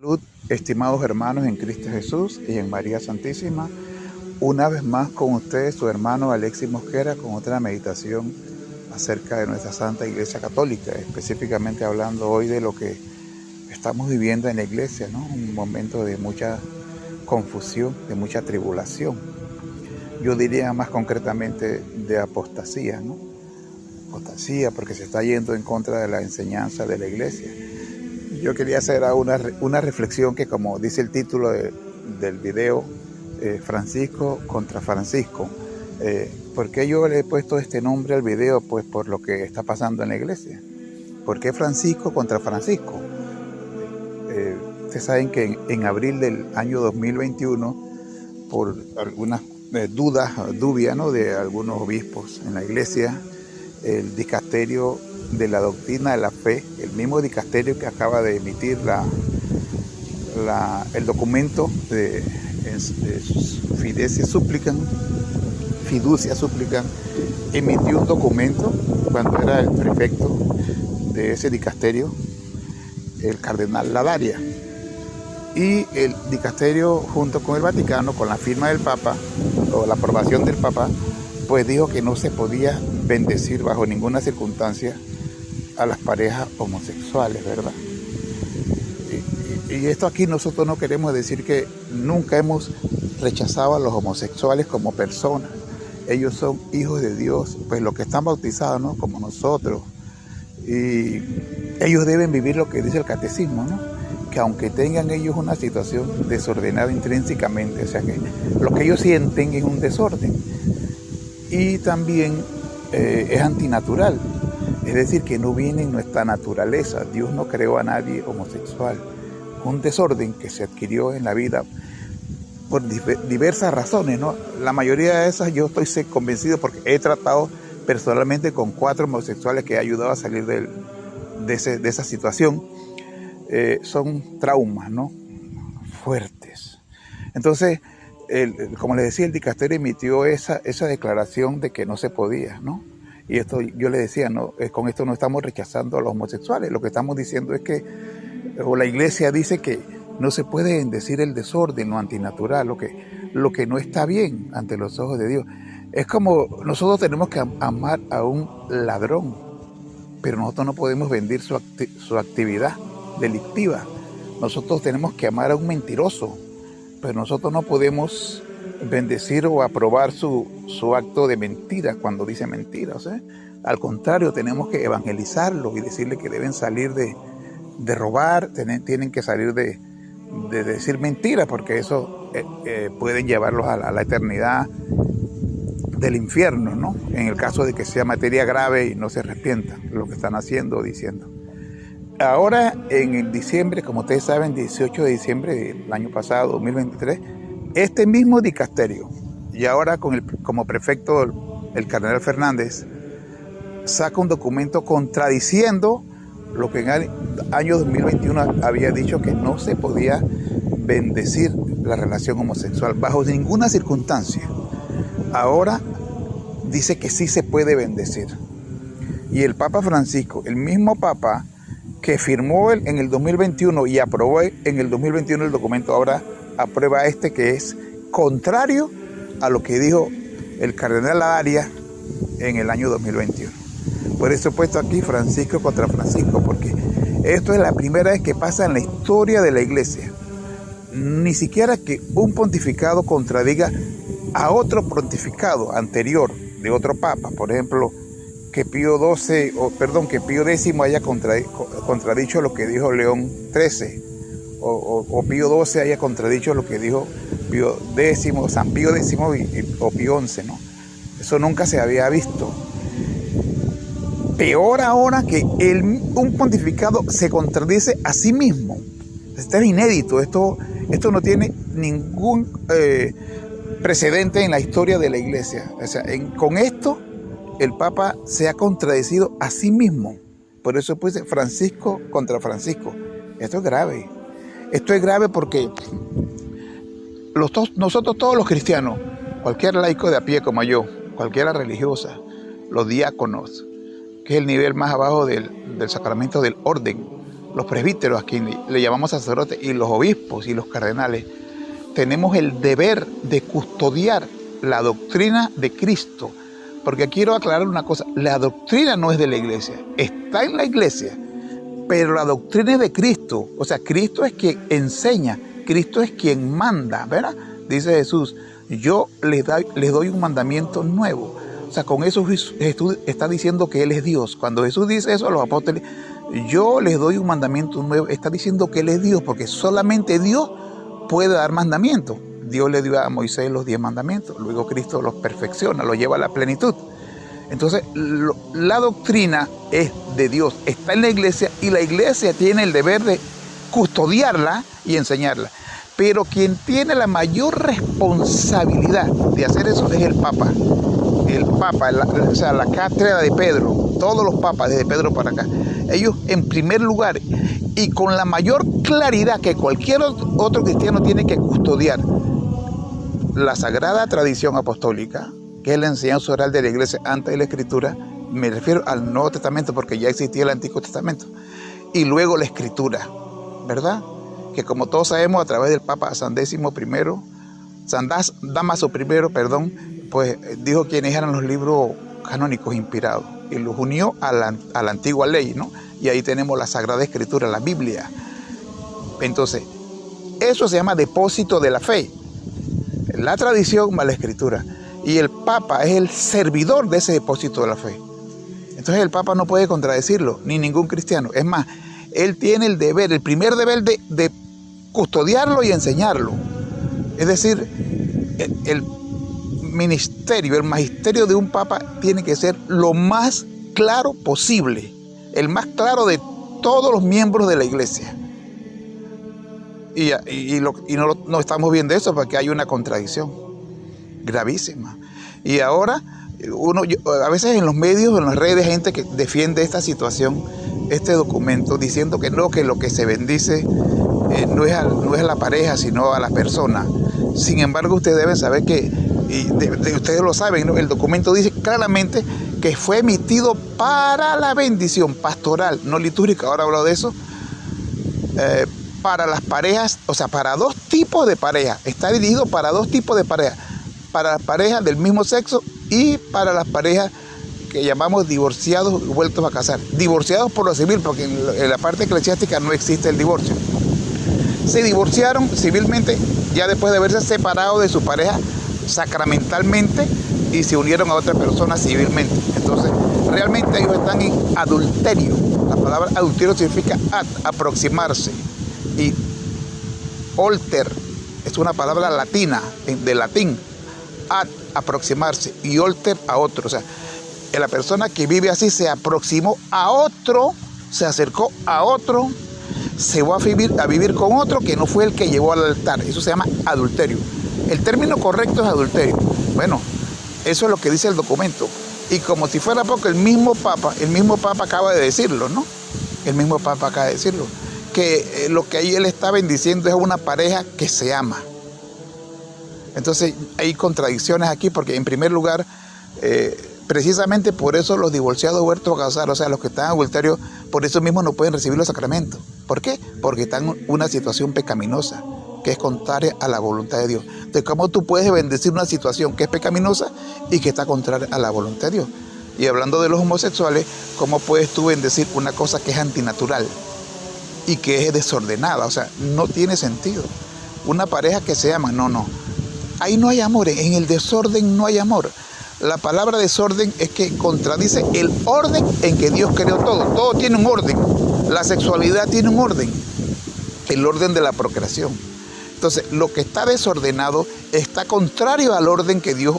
Salud, estimados hermanos en Cristo Jesús y en María Santísima, una vez más con ustedes su hermano Alexis Mosquera con otra meditación acerca de nuestra Santa Iglesia Católica, específicamente hablando hoy de lo que estamos viviendo en la Iglesia, ¿no? Un momento de mucha confusión, de mucha tribulación. Yo diría más concretamente de apostasía, ¿no? Apostasía porque se está yendo en contra de la enseñanza de la Iglesia. Yo quería hacer una reflexión que, como dice el título del video, Francisco contra Francisco. ¿Por qué yo le he puesto este nombre al video? Pues por lo que está pasando en la iglesia. ¿Por qué Francisco contra Francisco? Ustedes saben que en abril del año 2021, por algunas dubias, ¿no?, de algunos obispos en la iglesia, el dicasterio de la doctrina de la fe, el mismo dicasterio que acaba de emitir el documento de Fiducia Supplicans, emitió un documento cuando era el prefecto de ese dicasterio, el cardenal Ladaria, y el dicasterio junto con el Vaticano, con la firma del Papa o la aprobación del Papa, pues dijo que no se podía bendecir bajo ninguna circunstancia a las parejas homosexuales, ¿verdad? Y esto aquí nosotros no queremos decir que nunca hemos rechazado a los homosexuales como personas. Ellos son hijos de Dios, pues los que están bautizados, ¿no?, como nosotros. Y ellos deben vivir lo que dice el catecismo, ¿no?, que aunque tengan ellos una situación desordenada intrínsecamente, o sea que lo que ellos sienten es un desorden. Y también es antinatural. Es decir, que no viene en nuestra naturaleza. Dios no creó a nadie homosexual. Un desorden que se adquirió en la vida por diversas razones, ¿no? La mayoría de esas yo estoy convencido porque he tratado personalmente con 4 homosexuales que he ayudado a salir de esa situación. Son traumas, ¿no?, fuertes. Entonces, como les decía, el dicasterio emitió esa declaración de que no se podía, ¿no? Y esto yo le decía, no, con esto no estamos rechazando a los homosexuales. Lo que estamos diciendo es que, o la iglesia dice que no se puede bendecir el desorden, lo antinatural, lo que no está bien ante los ojos de Dios. Es como nosotros tenemos que amar a un ladrón, pero nosotros no podemos bendecir su actividad delictiva. Nosotros tenemos que amar a un mentiroso, pero nosotros no podemos bendecir o aprobar su acto de mentira cuando dice mentiras, ¿eh? Al contrario, tenemos que evangelizarlo y decirle que deben salir de robar, tienen que salir de decir mentiras, porque eso pueden llevarlos a la eternidad del infierno, ¿no?, en el caso de que sea materia grave y no se arrepientan lo que están haciendo o diciendo. Ahora, en diciembre, como ustedes saben, 18 de diciembre del año pasado, 2023, este mismo dicasterio, y ahora como prefecto el cardenal Fernández, saca un documento contradiciendo lo que en el año 2021 había dicho, que no se podía bendecir la relación homosexual bajo ninguna circunstancia. Ahora dice que sí se puede bendecir. Y el Papa Francisco, el mismo Papa que firmó en el 2021 y aprobó en el 2021 el documento, ahora aprueba que es contrario a lo que dijo el cardenal Ladaria en el año 2021. Por eso he puesto aquí Francisco contra Francisco, porque esto es la primera vez que pasa en la historia de la iglesia. Ni siquiera que un pontificado contradiga a otro pontificado anterior de otro papa. Por ejemplo, que Pío X haya contradicho lo que dijo León XIII, o Pío XII haya contradicho lo que dijo Pío X, San Pío X o Pío XI, ¿no? Eso nunca se había visto. Peor ahora que un pontificado se contradice a sí mismo. Esto es inédito, esto no tiene ningún precedente en la historia de la iglesia. O sea, con esto el Papa se ha contradecido a sí mismo. Por eso puse Francisco contra Francisco. Esto es grave. Esto es grave porque nosotros todos los cristianos, cualquier laico de a pie como yo, cualquiera religiosa, los diáconos, que es el nivel más abajo del sacramento del orden, los presbíteros, a quien le llamamos sacerdotes, y los obispos y los cardenales, tenemos el deber de custodiar la doctrina de Cristo. Porque quiero aclarar una cosa, la doctrina no es de la iglesia, está en la iglesia, pero la doctrina es de Cristo. O sea, Cristo es quien enseña, Cristo es quien manda, ¿verdad? Dice Jesús, yo les doy un mandamiento nuevo. O sea, con eso Jesús está diciendo que Él es Dios. Cuando Jesús dice eso a los apóstoles, yo les doy un mandamiento nuevo, está diciendo que Él es Dios, porque solamente Dios puede dar mandamientos. Dios le dio a Moisés los 10 mandamientos, luego Cristo los perfecciona, los lleva a la plenitud. Entonces, la doctrina es de Dios, está en la iglesia y la iglesia tiene el deber de custodiarla y enseñarla. Pero quien tiene la mayor responsabilidad de hacer eso es el Papa. El Papa, o sea, la cátedra de Pedro, todos los papas desde Pedro para acá, ellos en primer lugar y con la mayor claridad que cualquier otro cristiano tiene que custodiar la sagrada tradición apostólica, que es la enseñanza oral de la iglesia antes de la escritura. Me refiero al Nuevo Testamento porque ya existía el Antiguo Testamento, y luego la escritura, ¿verdad? Que como todos sabemos, a través del Papa San Dámaso I, pues dijo quiénes eran los libros canónicos inspirados y los unió a la antigua ley, ¿no? Y ahí tenemos la Sagrada Escritura, la Biblia. Entonces, eso se llama depósito de la fe. La tradición más la escritura. Y el Papa es el servidor de ese depósito de la fe. Entonces el Papa no puede contradecirlo, ni ningún cristiano. Es más, él tiene el deber, el primer deber de custodiarlo y enseñarlo. Es decir, el ministerio, el magisterio de un Papa tiene que ser lo más claro posible. El más claro de todos los miembros de la iglesia. Y no estamos viendo eso porque hay una contradicción gravísima. Y ahora, a veces en los medios, en las redes, hay gente que defiende esta situación, este documento, diciendo que no, que lo que se bendice no es a la pareja, sino a la persona. Sin embargo, ustedes deben saber que, ustedes lo saben, ¿no? El documento dice claramente que fue emitido para la bendición pastoral, no litúrgica, ahora hablo de eso, para las parejas, o sea, para dos tipos de parejas. Está dirigido para dos tipos de parejas. Para las parejas del mismo sexo y para las parejas que llamamos divorciados y vueltos a casar. Divorciados por lo civil, porque en la parte eclesiástica no existe el divorcio. Se divorciaron civilmente ya después de haberse separado de su pareja sacramentalmente y se unieron a otra persona civilmente. Entonces, realmente ellos están en adulterio. La palabra adulterio significa aproximarse. Y alter es una palabra latina, de latín, aproximarse, y alter a otro. O sea, la persona que vive así se aproximó a otro, se acercó a otro, se va a vivir con otro que no fue el que llevó al altar. Eso se llama adulterio. El término correcto es adulterio. Bueno, eso es lo que dice el documento. Y como si fuera poco, el mismo Papa acaba de decirlo, ¿no? El mismo Papa acaba de decirlo. Que lo que ahí él está bendiciendo es una pareja que se ama. Entonces hay contradicciones aquí porque en primer lugar, precisamente por eso los divorciados vueltos a casar, o sea, los que están en adulterio, por eso mismo no pueden recibir los sacramentos. ¿Por qué? Porque están en una situación pecaminosa, que es contraria a la voluntad de Dios. Entonces, ¿cómo tú puedes bendecir una situación que es pecaminosa y que está contraria a la voluntad de Dios? Y hablando de los homosexuales, ¿cómo puedes tú bendecir una cosa que es antinatural y que es desordenada? O sea, no tiene sentido. Una pareja que se ama, no. Ahí no hay amor, en el desorden no hay amor. La palabra desorden es que contradice el orden en que Dios creó todo. Todo tiene un orden. La sexualidad tiene un orden. El orden de la procreación. Entonces, lo que está desordenado está contrario al orden que Dios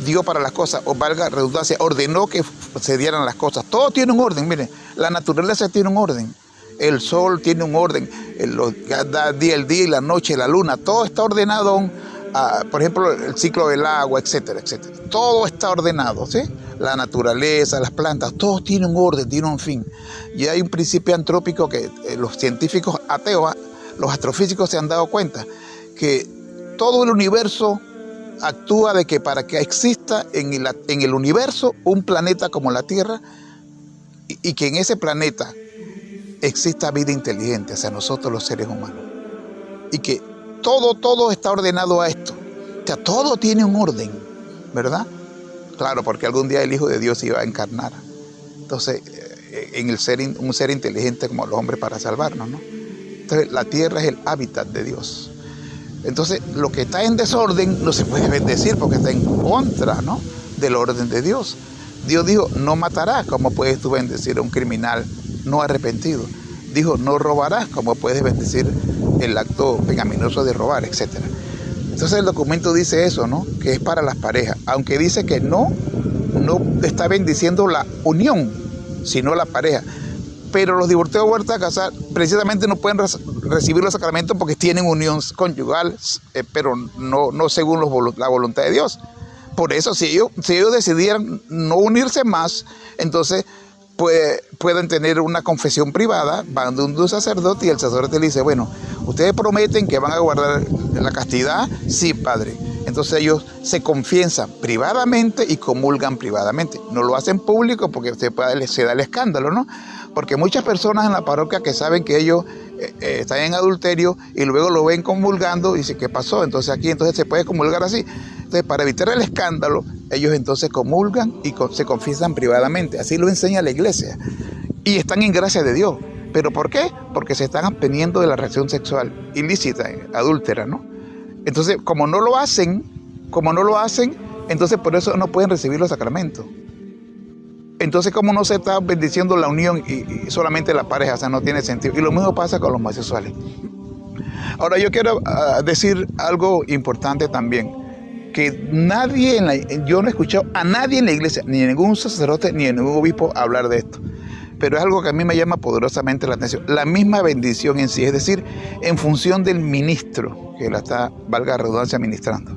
dio para las cosas, o valga redundancia, ordenó que se dieran las cosas. Todo tiene un orden, miren, la naturaleza tiene un orden. El sol tiene un orden, el día y la noche, la luna, todo está ordenado. Por ejemplo, el ciclo del agua, etcétera, etcétera. Todo está ordenado, ¿sí? La naturaleza, las plantas, todo tiene un orden, tiene un fin. Y hay un principio antrópico que los científicos ateos, los astrofísicos se han dado cuenta, que todo el universo actúa de que para que exista en el universo un planeta como la Tierra, y que en ese planeta exista vida inteligente hacia nosotros los seres humanos. Y que todo está ordenado a esto. O sea, todo tiene un orden, ¿verdad? Claro, porque algún día el Hijo de Dios iba a encarnar. Entonces, un ser inteligente como los hombres para salvarnos, ¿no? Entonces, la tierra es el hábitat de Dios. Entonces, lo que está en desorden no se puede bendecir porque está en contra, ¿no?, del orden de Dios. Dios dijo, no matarás. ¿Cómo puedes tú bendecir a un criminal no arrepentido? Dijo, no robarás. ¿Cómo puedes bendecir el acto pecaminoso de robar, etcétera? Entonces el documento dice eso, ¿no?, que es para las parejas, aunque dice que no está bendiciendo la unión, sino la pareja. Pero los divorciados vueltos a casar precisamente no pueden recibir los sacramentos porque tienen unión conyugal, pero no según la voluntad de Dios. Por eso, si ellos decidieran no unirse más, entonces pueden tener una confesión privada, van de un sacerdote y el sacerdote le dice, bueno, ustedes prometen que van a guardar la castidad. Sí, padre. Entonces ellos se confiesan privadamente y comulgan privadamente. No lo hacen público porque se da el escándalo, ¿no? Porque muchas personas en la parroquia que saben que ellos están en adulterio y luego lo ven comulgando y dicen, ¿qué pasó? Entonces aquí se puede comulgar así. Entonces, para evitar el escándalo, ellos entonces comulgan y se confiesan privadamente. Así lo enseña la iglesia. Y están en gracia de Dios. ¿Pero por qué? Porque se están absteniendo de la relación sexual ilícita, adúltera, ¿no? Entonces, como no lo hacen, entonces por eso no pueden recibir los sacramentos. Entonces, como no se está bendiciendo la unión y solamente la pareja, o sea, no tiene sentido. Y lo mismo pasa con los homosexuales. Ahora, yo quiero decir algo importante también, que yo no he escuchado a nadie en la iglesia, ni a ningún sacerdote, ni a ningún obispo hablar de esto. Pero es algo que a mí me llama poderosamente la atención. La misma bendición en sí, es decir, en función del ministro que la está, valga la redundancia, ministrando.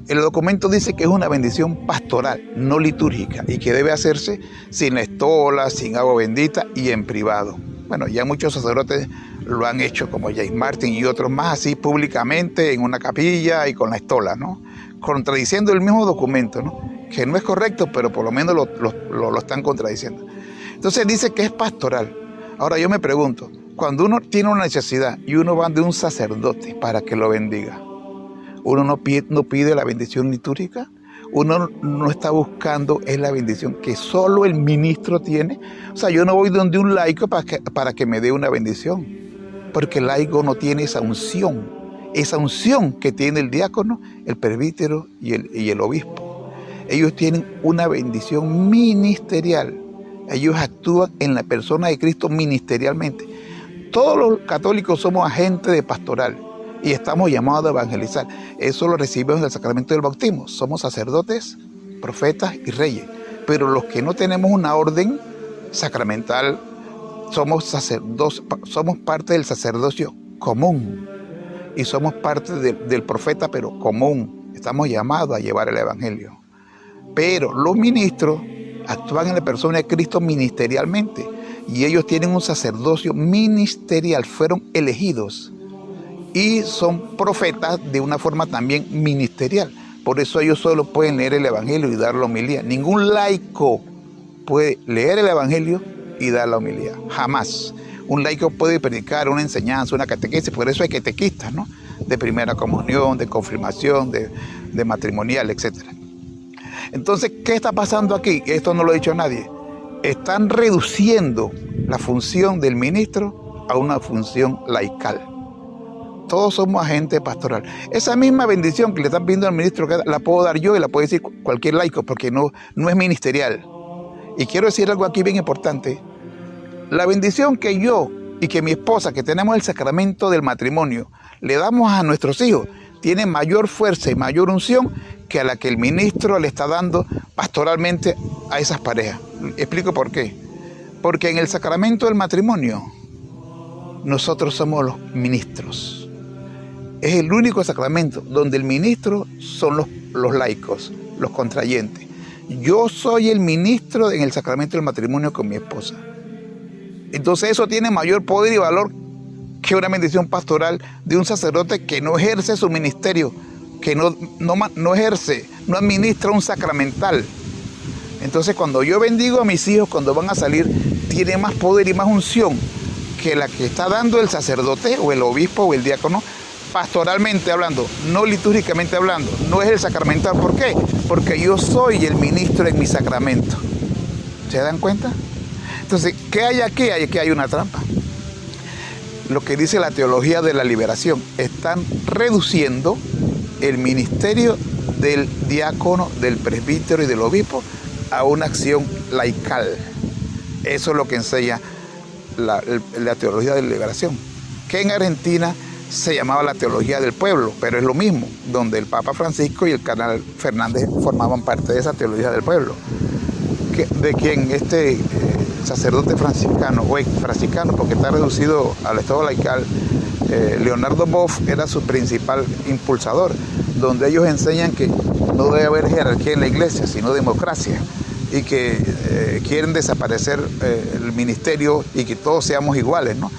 El documento dice que es una bendición pastoral, no litúrgica, y que debe hacerse sin la estola, sin agua bendita y en privado. Bueno, ya muchos sacerdotes lo han hecho, como James Martin y otros más, así públicamente en una capilla y con la estola, ¿no? Contradiciendo el mismo documento, ¿no?, que no es correcto, pero por lo menos lo están contradiciendo. Entonces dice que es pastoral. Ahora yo me pregunto, cuando uno tiene una necesidad y uno va de un sacerdote para que lo bendiga, uno no pide la bendición litúrgica, uno no está buscando es la bendición que solo el ministro tiene. O sea, yo no voy donde un laico para que me dé una bendición, porque el laico no tiene esa unción que tiene el diácono, el presbítero y el obispo. Ellos tienen una bendición ministerial. Ellos actúan en la persona de Cristo ministerialmente. Todos los católicos somos agentes de pastoral y estamos llamados a evangelizar. Eso lo recibimos en el sacramento del bautismo. Somos sacerdotes, profetas y reyes. Pero los que no tenemos una orden sacramental, somos parte del sacerdocio común. Y somos parte del profeta, pero común. Estamos llamados a llevar el evangelio. Pero los ministros actúan en la persona de Cristo ministerialmente. Y ellos tienen un sacerdocio ministerial, fueron elegidos. Y son profetas de una forma también ministerial. Por eso ellos solo pueden leer el evangelio y dar la homilía. Ningún laico puede leer el evangelio y dar la homilía. Jamás. Un laico puede predicar una enseñanza, una catequesis. Por eso hay catequistas, ¿no?, de primera comunión, de confirmación, de matrimonial, etc. Entonces, ¿qué está pasando aquí? Esto no lo ha dicho nadie. Están reduciendo la función del ministro a una función laical. Todos somos agentes pastoral. Esa misma bendición que le están pidiendo al ministro la puedo dar yo y la puede decir cualquier laico, porque no es ministerial. Y quiero decir algo aquí bien importante. La bendición que yo y que mi esposa, que tenemos el sacramento del matrimonio, le damos a nuestros hijos, tiene mayor fuerza y mayor unción que a la que el ministro le está dando pastoralmente a esas parejas. Explico por qué. Porque en el sacramento del matrimonio, nosotros somos los ministros. Es el único sacramento donde el ministro son los laicos, los contrayentes. Yo soy el ministro en el sacramento del matrimonio con mi esposa. Entonces eso tiene mayor poder y valor que una bendición pastoral de un sacerdote que no ejerce su ministerio, que no ejerce, no administra un sacramental. Entonces cuando yo bendigo a mis hijos, cuando van a salir, tiene más poder y más unción, que la que está dando el sacerdote o el obispo o el diácono, pastoralmente hablando, no litúrgicamente hablando, no es el sacramental. ¿Por qué? Porque yo soy el ministro en mi sacramento. ¿Se dan cuenta? Entonces, ¿qué hay aquí? Aquí hay una trampa. Lo que dice la teología de la liberación, están reduciendo el ministerio del diácono, del presbítero y del obispo a una acción laical. Eso es lo que enseña la teología de la liberación, que en Argentina se llamaba la teología del pueblo, pero es lo mismo, donde el Papa Francisco y el cardenal Fernández formaban parte de esa teología del pueblo, de quien este sacerdote franciscano, o ex franciscano, porque está reducido al estado laical, Leonardo Boff era su principal impulsador, donde ellos enseñan que no debe haber jerarquía en la iglesia, sino democracia, y que quieren desaparecer el ministerio y que todos seamos iguales, ¿no?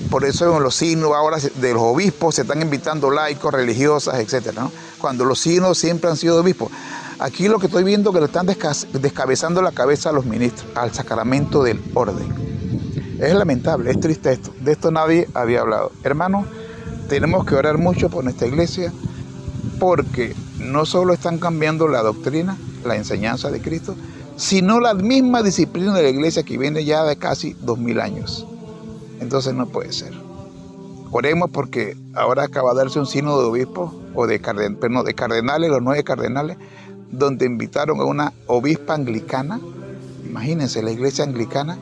Por eso en los sínodos ahora de los obispos se están invitando laicos, religiosas, etcétera, ¿no? Cuando los sínodos siempre han sido obispos. Aquí lo que estoy viendo es que le están descabezando la cabeza a los ministros, al sacramento del orden. Es lamentable, es triste esto. De esto nadie había hablado. Hermanos, tenemos que orar mucho por nuestra iglesia, porque no solo están cambiando la doctrina, la enseñanza de Cristo, sino la misma disciplina de la iglesia que viene ya de casi 2000 años. Entonces no puede ser. Oremos porque ahora acaba de darse un sínodo de obispos, o de cardenales, los 9 cardenales, donde invitaron a una obispa anglicana. Imagínense, la iglesia anglicana,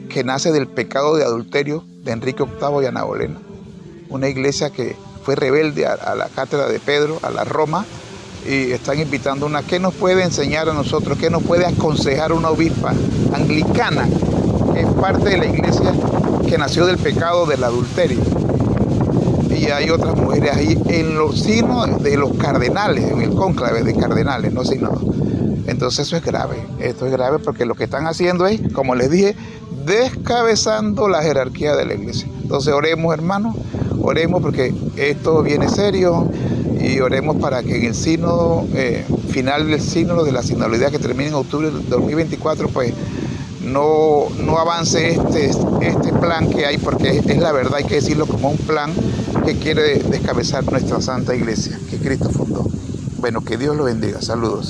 que nace del pecado de adulterio de Enrique VIII y Ana Bolena. Una iglesia que fue rebelde a la cátedra de Pedro, a la Roma, y están invitando una. ¿Qué nos puede enseñar a nosotros? ¿Qué nos puede aconsejar una obispa anglicana, que es parte de la iglesia que nació del pecado del adulterio? Y hay otras mujeres ahí en los sínodos de los cardenales, en el cónclave de cardenales, no sínodos. Entonces eso es grave. Esto es grave porque lo que están haciendo es, como les dije, descabezando la jerarquía de la iglesia. Entonces oremos, hermanos, oremos porque esto viene serio, y oremos para que en el sínodo, final del sínodo de la sinodalidad que termina en octubre del 2024, pues no avance este plan que hay, porque es la verdad, hay que decirlo como un plan que quiere descabezar nuestra Santa Iglesia, que Cristo fundó. Bueno, que Dios lo bendiga. Saludos.